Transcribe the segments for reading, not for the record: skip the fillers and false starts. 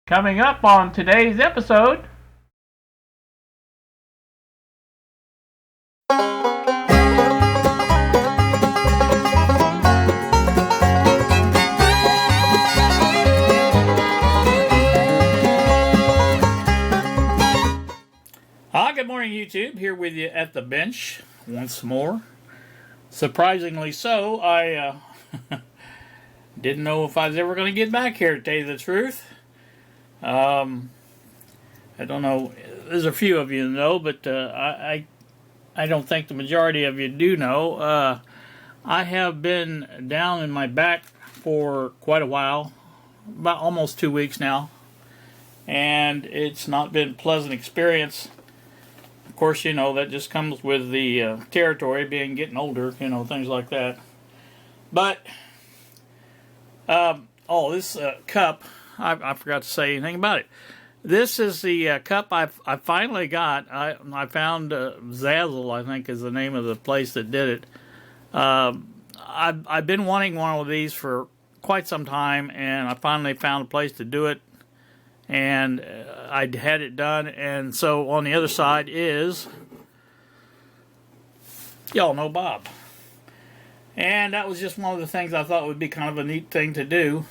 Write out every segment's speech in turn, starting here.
Coming up on today's episode. Good morning, YouTube. Here with you at the bench once more. Surprisingly so, I didn't know if I was ever going to get back here, to tell you the truth. I don't know. There's a few of you that know, but I don't think the majority of you do know. I have been down in my back for quite a while, about almost 2 weeks now, and it's not been a pleasant experience. Of course, you know, that just comes with the territory, getting older, you know, things like that. But, this cup, I forgot to say anything about it. This is the cup I finally got. I found Zazzle, I think is the name of the place that did it. I've been wanting one of these for quite some time, and I finally found a place to do it. And I had it done, and so on the other side is, y'all know, Bob. And that was just one of the things I thought would be kind of a neat thing to do,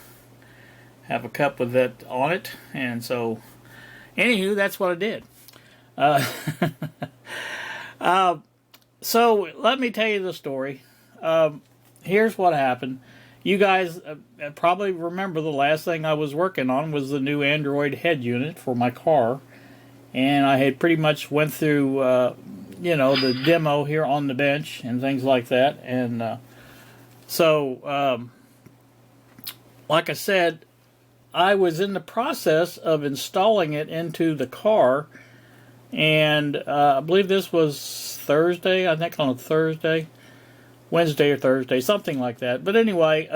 have a cup with that on it. And so, anywho, that's what I did. So let me tell you the story. Here's what happened. You guys probably remember the last thing I was working on was the new Android head unit for my car. And I had pretty much went through, the demo here on the bench and things like that. And like I said, I was in the process of installing it into the car. And I believe this was Thursday, I think on a Thursday. Wednesday or Thursday, something like that. But anyway,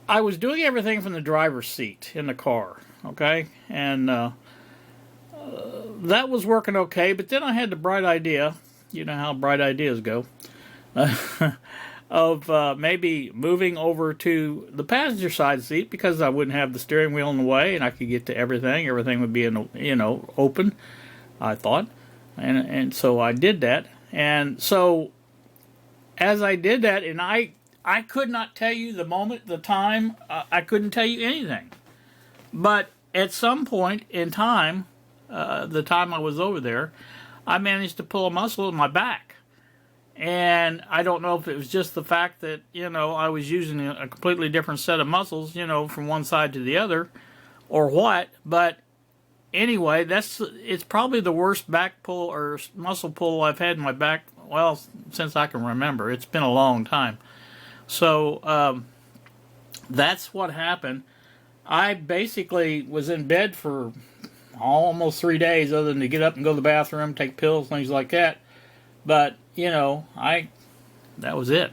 I was doing everything from the driver's seat in the car, okay? And that was working okay, but then I had the bright idea, you know how bright ideas go, of maybe moving over to the passenger side seat because I wouldn't have the steering wheel in the way and I could get to everything. Everything would be, open, I thought. And so I did that. And so as I did that, and I could not tell you the moment, the time, I couldn't tell you anything. But at some point in time, the time I was over there, I managed to pull a muscle in my back. And I don't know if it was just the fact that, I was using a completely different set of muscles, from one side to the other, or what. But anyway, it's probably the worst back pull or muscle pull I've had in my back, well, since I can remember. It's been a long time. So that's what happened. I basically was in bed for almost 3 days, other than to get up and go to the bathroom, take pills, things like that. But that was it.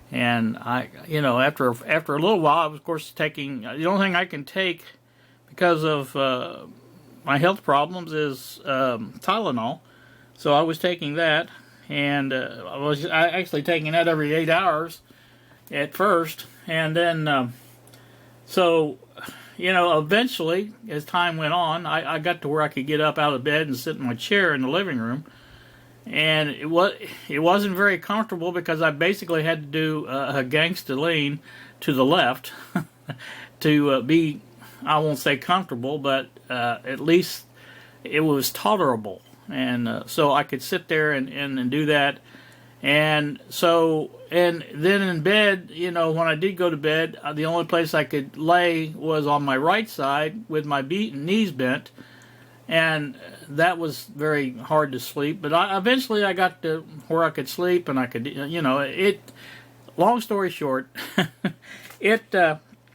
And after a little while, I was, of course, taking the only thing I can take because of my health problems is Tylenol. So I was taking that. And I was actually taking that every 8 hours at first. And then, eventually, as time went on, I got to where I could get up out of bed and sit in my chair in the living room. And it wasn't very comfortable because I basically had to do a gangsta lean to the left to be, I won't say comfortable, but at least it was tolerable. And so I could sit there and do that. And so, and then in bed, when I did go to bed, the only place I could lay was on my right side with my knees bent. And that was very hard to sleep. But eventually I got to where I could sleep and I could, long story short, it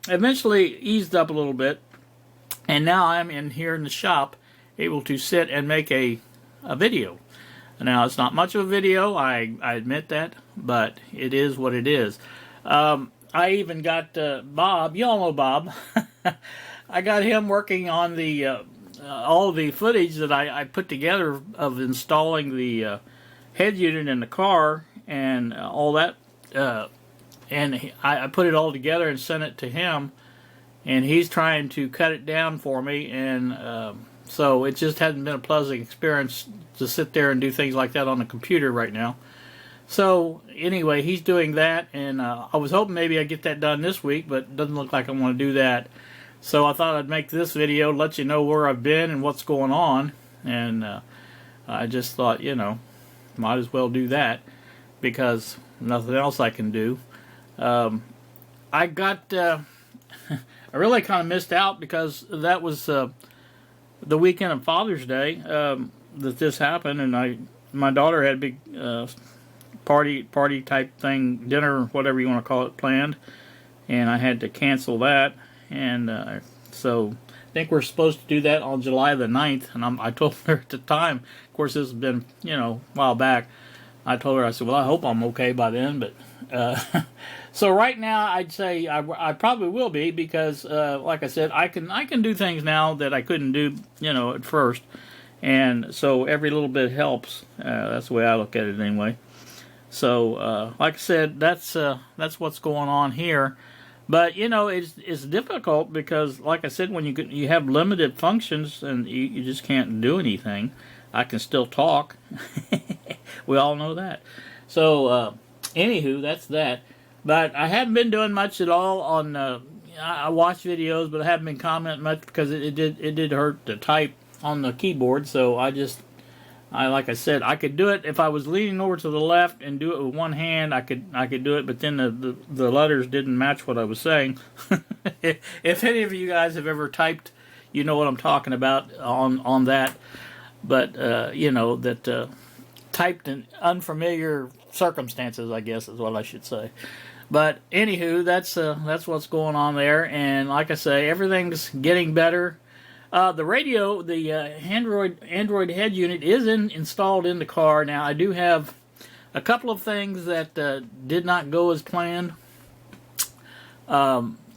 eventually eased up a little bit. And now I'm in here in the shop able to sit and make a video. Now, it's not much of a video, I admit that, but it is what it is. I even got Bob, y'all know Bob. I got him working on the all the footage that I put together of installing the head unit in the car and all that. And I put it all together and sent it to him. and he's trying to cut it down for me, and so it just hasn't been a pleasant experience to sit there and do things like that on the computer right now. So anyway, he's doing that, and I was hoping maybe I'd get that done this week, but it doesn't look like I want to do that. So I thought I'd make this video, let you know where I've been and what's going on, and I just thought, might as well do that because nothing else I can do. I got, I really kind of missed out because that was the weekend of Father's Day that this happened, and my daughter had a big party type thing, dinner, whatever you want to call it, planned, and I had to cancel that, and so I think we're supposed to do that on July the 9th, and I told her at the time, of course this has been, a while back, I told her, I said, well, I hope I'm okay by then, but so right now I'd say I probably will be because, like I said, I can do things now that I couldn't do, at first, and so every little bit helps. That's the way I look at it anyway. So, like I said, that's what's going on here. But it's difficult because, like I said, when you have limited functions and you just can't do anything. I can still talk. We all know that. So, anywho, that's that. But I haven't been doing much at all on. I watch videos, but I haven't been commenting much because it did hurt to type on the keyboard. So like I said, I could do it if I was leaning over to the left and do it with one hand. I could do it, but then the letters didn't match what I was saying. If any of you guys have ever typed, you know what I'm talking about on that. But that typed in unfamiliar circumstances, I guess is what I should say. But anywho, that's what's going on there. And like I say, everything's getting better. The radio, the Android head unit is installed in the car. Now, I do have a couple of things that did not go as planned.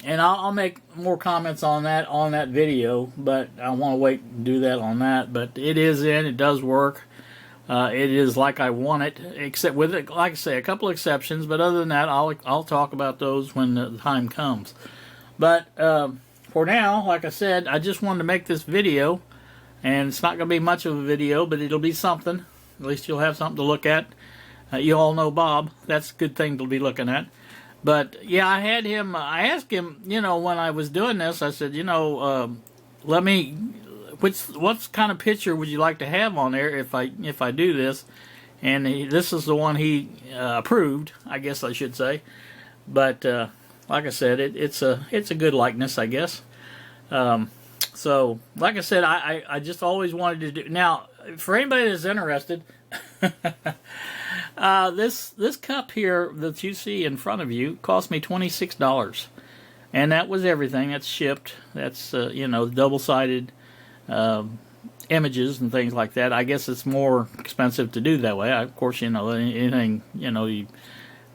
And I'll make more comments on that video, but I want to wait and do that on that. But it is in, it does work. It is like I want it, except with it, like I say, a couple of exceptions. But other than that, I'll talk about those when the time comes. But for now, like I said, I just wanted to make this video, and it's not going to be much of a video, but it'll be something. At least you'll have something to look at. You all know Bob. That's a good thing to be looking at. But yeah, I asked him, when I was doing this, I said, what kind of picture would you like to have on there if I do this? And this is the one he approved, I guess I should say. But like I said, it's a good likeness, I guess. So like I said, I just always wanted to do. Now, for anybody that's interested, this cup here that you see in front of you cost me $26, and that was everything. That's shipped. That's double-sided images and things like that. I guess it's more expensive to do that way. Of course, anything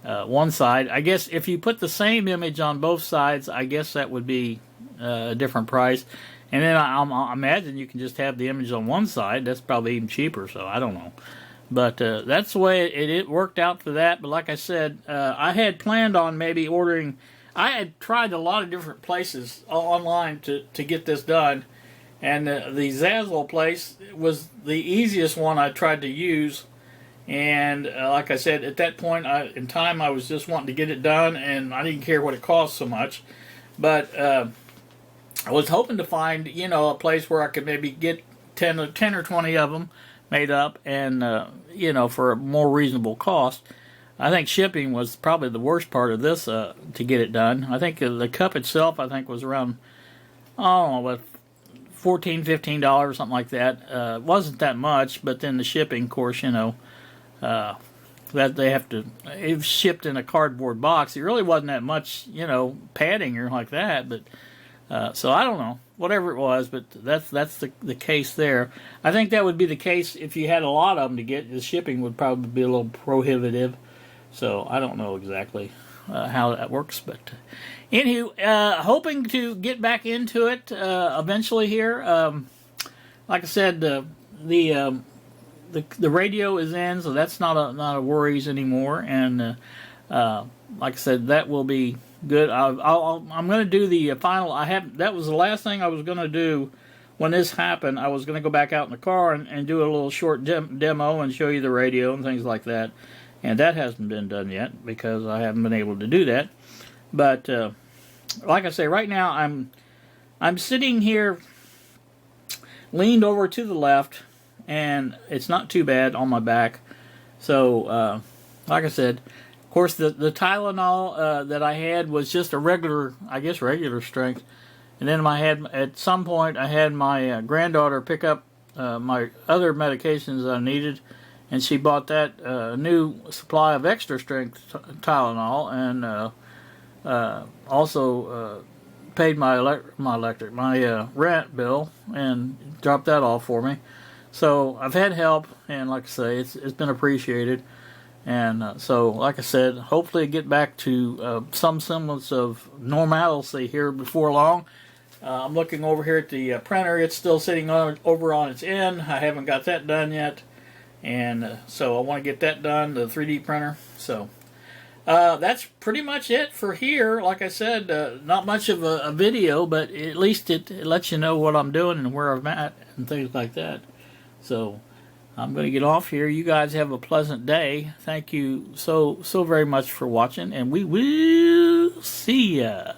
one side. I guess if you put the same image on both sides, I guess that would be a different price. And then I imagine you can just have the image on one side. That's probably even cheaper, so I don't know. But that's the way it worked out for that. But like I said, I had planned on maybe ordering. I had tried a lot of different places online to get this done. And the Zazzle place was the easiest one I tried to use. And like I said, at that point in time, I was just wanting to get it done, and I didn't care what it cost so much. But I was hoping to find, a place where I could maybe get 10 or 20 of them made up, and for a more reasonable cost. I think shipping was probably the worst part of this to get it done. I think the cup itself, was around, $14, $15, something like that. It wasn't that much, but then the shipping, of course, that they have to, it's shipped in a cardboard box. It really wasn't that much, padding or like that, but so I don't know, whatever it was, but that's the case there. I think that would be the case if you had a lot of them to get. The shipping would probably be a little prohibitive, so I don't know exactly how that works, but anywho, hoping to get back into it eventually here. Like I said, the radio is in, so that's not a worries anymore, and like I said, that will be good. I'm going to do the final. That was the last thing I was going to do when this happened. I was going to go back out in the car and do a little short demo and show you the radio and things like that. And that hasn't been done yet because I haven't been able to do that. But like I say, right now I'm sitting here leaned over to the left, and it's not too bad on my back. So, like I said, of course, the Tylenol that I had was just a regular, I guess, regular strength. And then at some point, I had my granddaughter pick up my other medications I needed, and she bought that new supply of extra strength Tylenol, and also paid my rent bill and dropped that off for me. So I've had help, and like I say, it's been appreciated. And so, like I said, hopefully get back to some semblance of normalcy here before long. I'm looking over here at the printer. It's still sitting over on its end. I haven't got that done yet. And so I want to get that done, the 3D printer. So that's pretty much it for here. Like I said, not much of a video, but at least it lets you know what I'm doing and where I'm at and things like that. So I'm going to get off here. You guys have a pleasant day. Thank you so very much for watching, and we will see ya.